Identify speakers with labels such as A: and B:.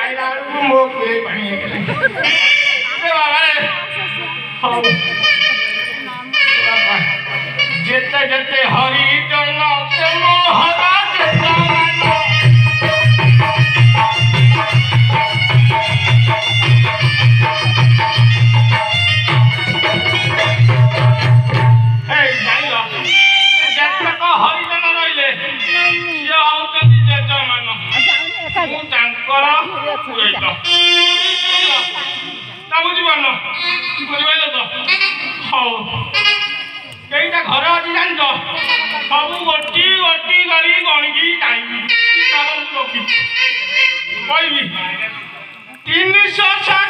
A: आइला मो पे पानी ए बाबा हाउ बाबा जेते जेते हरि जन से मोहरा जेता मानो ए जाइला जेते को हरि जन रहिले ये आउतनी जेता मानो मु तांकर पुरेतो ता बुझिबनो बुझिबैलो तो हाउ केइटा घर अछि जान सब गोटी गोटी करी गणगी टाइम चावल लोकी कहबी 360